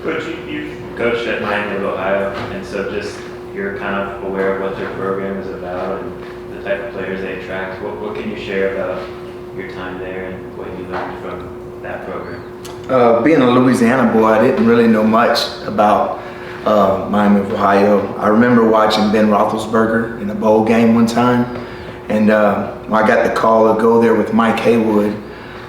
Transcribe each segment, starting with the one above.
Coach, you've coached at Miami of Ohio, and so just you're kind of aware of what their program is about and the type of players they attract. What can you share about your time there and what you learned from that program? Being a Louisiana boy, I didn't really know much about Miami of Ohio. I remember watching Ben Roethlisberger in a bowl game one time, and when I got the call to go there with Mike Haywood,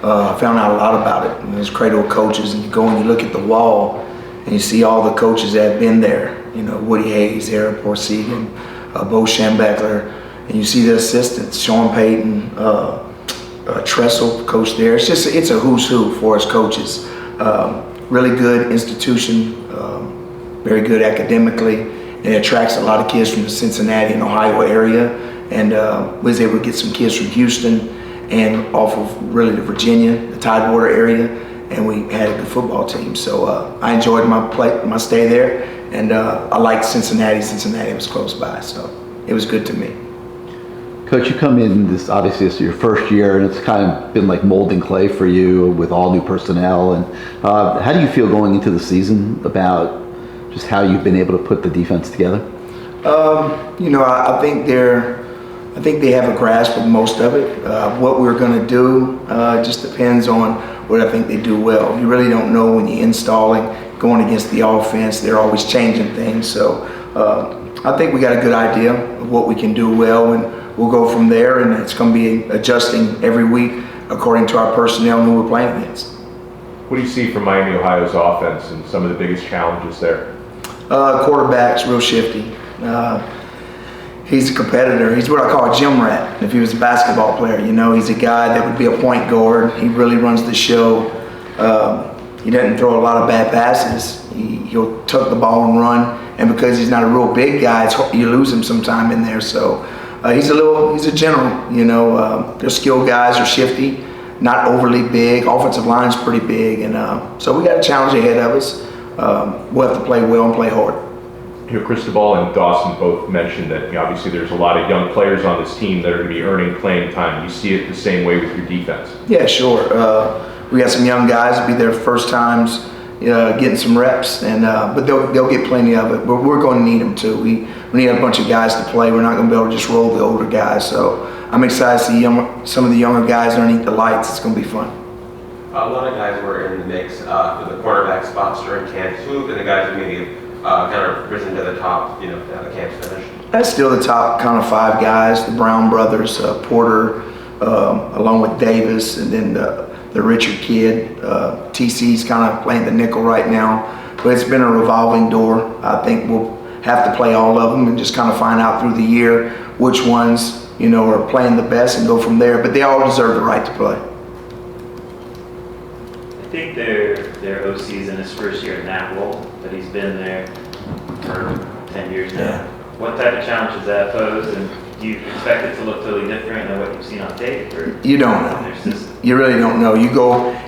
I found out a lot about it. And there's cradle coaches, and you go and you look at the wall, and you see all the coaches that have been there. You know, Woody Hayes, Eric Porsegan, Bo Schembechler, and you see the assistants, Sean Payton, Tressel, coach there. It's a who's who for us coaches. Really good institution, very good academically, and it attracts a lot of kids from the Cincinnati and Ohio area, and was able to get some kids from Houston and off of really the Virginia, the Tidewater area, and we had a good football team. So I enjoyed my stay there, and I liked Cincinnati. Cincinnati was close by, so it was good to me. Coach, you come in obviously this is your first year, and it's kind of been like molding clay for you with all new personnel. And how do you feel going into the season about just how you've been able to put the defense together? I think they have a grasp of most of it. What we're going to do just depends on what I think they do well. You really don't know when you're installing, going against the offense. They're always changing things. So I think we got a good idea of what we can do well, and we'll go from there, and it's going to be adjusting every week according to our personnel and who we're playing against. What do you see from Miami Ohio's offense and some of the biggest challenges there? Quarterback's real shifty. He's a competitor. He's what I call a gym rat. If he was a basketball player, he's a guy that would be a point guard. He really runs the show. He doesn't throw a lot of bad passes. He'll tuck the ball and run, and because he's not a real big guy, you lose him sometime in there. So he's a general. Their skilled guys are shifty, not overly big. Offensive line's pretty big, and so we got a challenge ahead of us. We'll have to play well and play hard. Cristobal and Dawson both mentioned that obviously there's a lot of young players on this team that are going to be earning playing time. You see it the same way with your defense? Yeah, sure. We got some young guys. It'll be their first times getting some reps, and but they'll get plenty of it. But we're going to need them too. We need a bunch of guys to play. We're not going to be able to just roll the older guys. So I'm excited to see some of the younger guys underneath the lights. It's going to be fun. A lot of guys were in the mix for the cornerback spots during camp. Who have been the guys who maybe kind of risen to the top, now the camp's finished? That's still the top kind of five guys, the Brown brothers, Porter, along with Davis, and then the Richard kid. TC's kind of playing the nickel right now, but it's been a revolving door. I think we'll have to play all of them and just kind of find out through the year which ones, are playing the best and go from there, but they all deserve the right to play. I think their OC's in his first year in that role, but he's been there for 10 years now. Yeah. What type of challenge does that pose, and do you expect it to look totally different than what you've seen on tape? Or you don't know. You really don't know.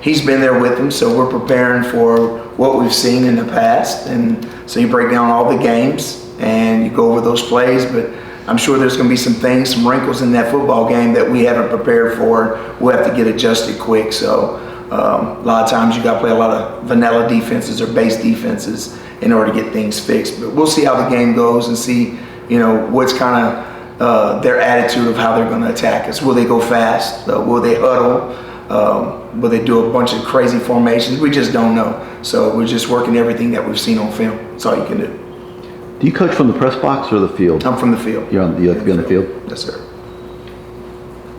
He's been there with them, so we're preparing for what we've seen in the past, and so you break down all the games and you go over those plays, but I'm sure there's going to be some wrinkles in that football game that we haven't prepared for. We'll have to get adjusted quick, so a lot of times you got to play a lot of vanilla defenses or base defenses in order to get things fixed. But we'll see how the game goes and see, what's kind of their attitude of how they're going to attack us. Will they go fast? Will they huddle? Will they do a bunch of crazy formations? We just don't know. So we're just working everything that we've seen on film. That's all you can do. Do you coach from the press box or the field? I'm from the field. You like to be on the field? Yes, sir.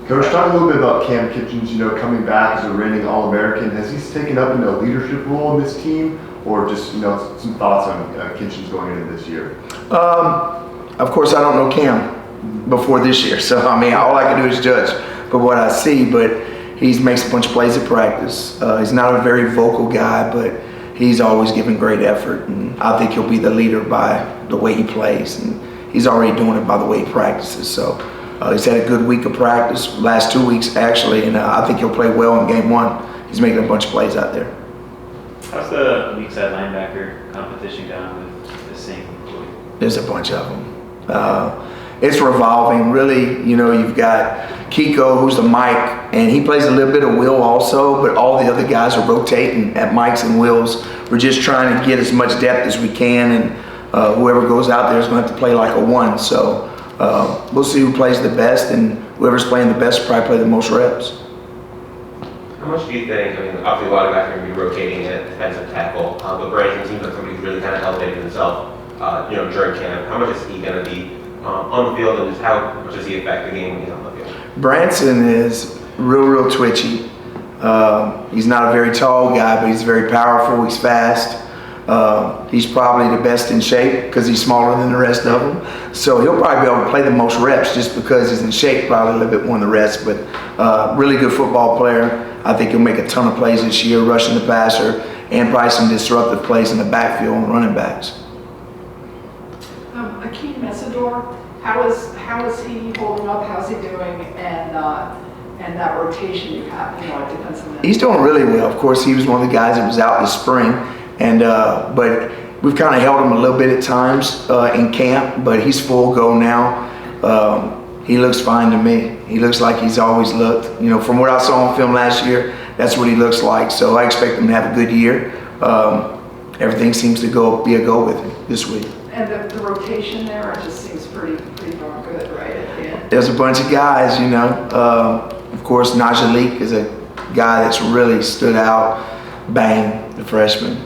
Coach, talk a little bit about Cam Kitchens, coming back as a reigning All-American. Has he taken up a leadership role in this team, or just, some thoughts on Kitchens going into this year? Of course, I don't know Cam before this year, so all I can do is judge for what I see, but he makes a bunch of plays at practice. He's not a very vocal guy, but he's always given great effort, and I think he'll be the leader by the way he plays, and he's already doing it by the way he practices. So he's had a good week of practice, last 2 weeks actually, and I think he'll play well in game one. He's making a bunch of plays out there. How's the Weakside linebacker competition going with the same employee? There's a bunch of them. It's revolving, really. You've got Kiko, who's the Mike, and he plays a little bit of Will also, but all the other guys are rotating at Mikes and Wills we're just trying to get as much depth as we can, and whoever goes out there is going to have to play like a one. So we'll see who plays the best, and whoever's playing the best will probably play the most reps. How much do you think, I mean, obviously a lot of guys are going to be rotating at defensive tackle, but Brandon seems like somebody who's really kind of elevated himself, during camp. How much is he going to be on the field, and just how much does he affect the game when he's on the field? Branson is real twitchy. He's not a very tall guy, but he's very powerful. He's fast. He's probably the best in shape because he's smaller than the rest of them. So he'll probably be able to play the most reps just because he's in shape, probably a little bit more than the rest. But really good football player. I think he'll make a ton of plays this year, rushing the passer, and probably some disruptive plays in the backfield and running backs. Mesa Door, how is he holding up? How's he doing? And that rotation you have, at defensive end. He's doing really well. Of course, he was one of the guys that was out this spring, and but we've kind of held him a little bit at times in camp. But he's full go now. He looks fine to me. He looks like he's always looked. From what I saw on film last year, that's what he looks like. So I expect him to have a good year. Everything seems to be a go with him this week. And the rotation there, it just seems pretty darn good, right, at the end. There's a bunch of guys, Of course, Najalik is a guy that's really stood out. Bang, the freshman,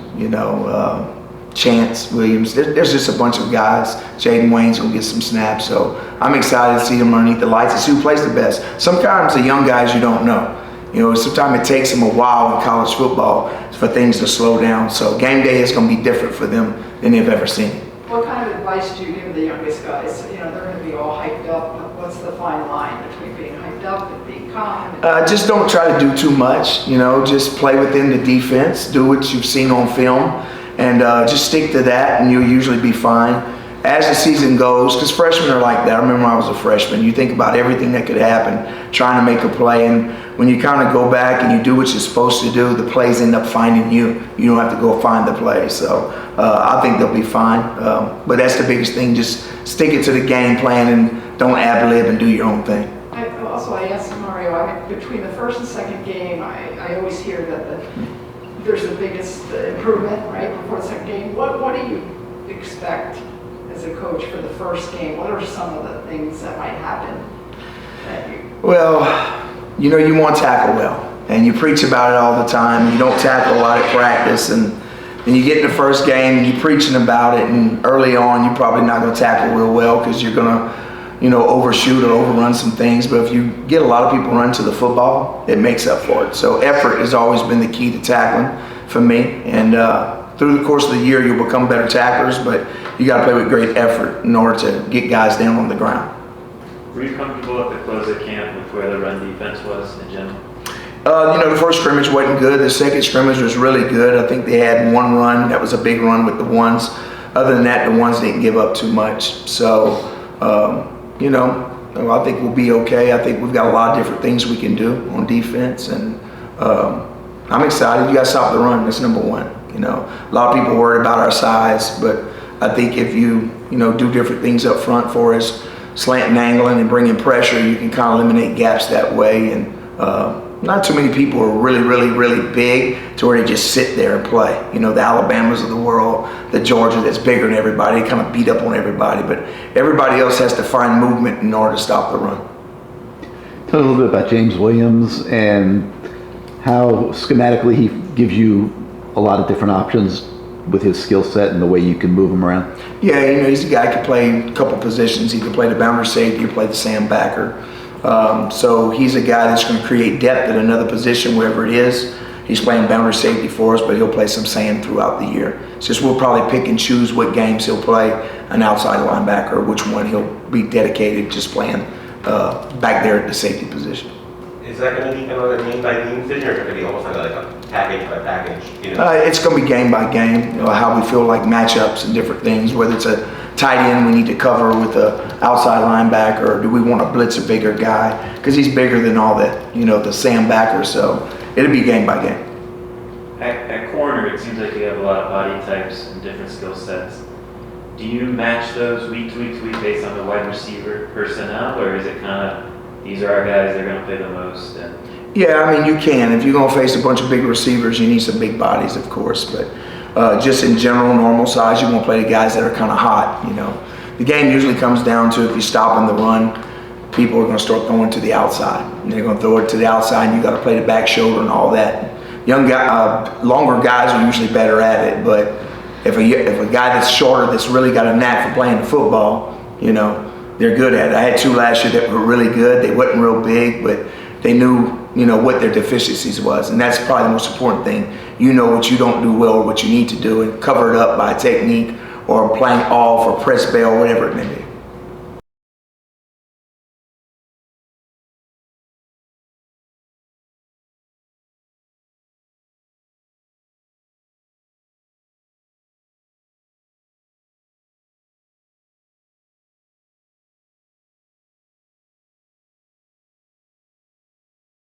Chance Williams. There's just a bunch of guys. Jaden Wayne's going to get some snaps. So I'm excited to see him underneath the lights and see who plays the best. Sometimes the young guys you don't know. Sometimes it takes them a while in college football for things to slow down. So game day is going to be different for them than they've ever seen. What kind of advice do you give the youngest guys? They're going to be all hyped up. What's the fine line between being hyped up and being calm? Just don't try to do too much. Just play within the defense. Do what you've seen on film, and just stick to that, and you'll usually be fine. As the season goes, because freshmen are like that. I remember when I was a freshman. You think about everything that could happen, trying to make a play, and when you kind of go back and you do what you're supposed to do, the plays end up finding you. You don't have to go find the play. So I think they'll be fine. But that's the biggest thing. Just stick it to the game plan and don't ad-lib and do your own thing. I asked Mario, between the first and second game, I always hear that there's the biggest improvement, right, before the second game. What do you expect as a coach for the first game? What are some of the things that might happen that you... Well, you want to tackle well, and you preach about it all the time. You don't tackle a lot at practice, and you get in the first game and you're preaching about it, and early on you're probably not going to tackle real well because you're going to, overshoot or overrun some things. But if you get a lot of people run to the football, it makes up for it. So effort has always been the key to tackling for me, and through the course of the year you'll become better tacklers, but you got to play with great effort in order to get guys down on the ground. Were you comfortable at the close of camp with where the run defense was in general? The first scrimmage wasn't good. The second scrimmage was really good. I think they had one run. That was a big run with the ones. Other than that, the ones didn't give up too much. So, I think we'll be okay. I think we've got a lot of different things we can do on defense. And I'm excited. You got to stop the run. That's number one. A lot of people worried about our size. But I think if you, do different things up front for us, slant and angling and bringing pressure, you can kind of eliminate gaps that way. And not too many people are really big to where they just sit there and play. The Alabamas of the world, the Georgia that's bigger than everybody, they kind of beat up on everybody. But everybody else has to find movement in order to stop the run. Tell me a little bit about James Williams and how schematically he gives you a lot of different options with his skill set and the way you can move him around. Yeah, he's a guy who can play a couple positions. He can play the boundary safety, he can play the Sam backer. So he's a guy that's going to create depth at another position wherever it is. He's playing boundary safety for us, but he'll play some Sam throughout the year. It's just we'll probably pick and choose what games he'll play an outside linebacker or which one he'll be dedicated just playing back there at the safety position. Is that going to be kind of a game-by-game decision, or is it going to be almost like a package-by-package? It's going to be game by game, how we feel like matchups and different things, whether it's a tight end we need to cover with a outside linebacker, or do we want to blitz a bigger guy? Because he's bigger than all that, the Sam backer, so it'll be game by game. At corner, it seems like you have a lot of body types and different skill sets. Do you match those week to week based on the wide receiver personnel, or is it kind of, these are our guys, they're going to play the most? Yeah, you can. If you're going to face a bunch of big receivers, you need some big bodies, of course. But just in general, normal size, you want to play the guys that are kind of hot, you know. The game usually comes down to if you're stopping the run, people are going to start throwing to the outside. And they're going to throw it to the outside, and you got to play the back shoulder and all that. Longer guys are usually better at it, but if a guy that's shorter that's really got a knack for playing football, you know, they're good at it. I had 2 last year that were really good. They wasn't real big, but they knew, you know, what their deficiencies was, and that's probably the most important thing. You know what you don't do well or what you need to do, and cover it up by technique or playing off or press bail, whatever it may be.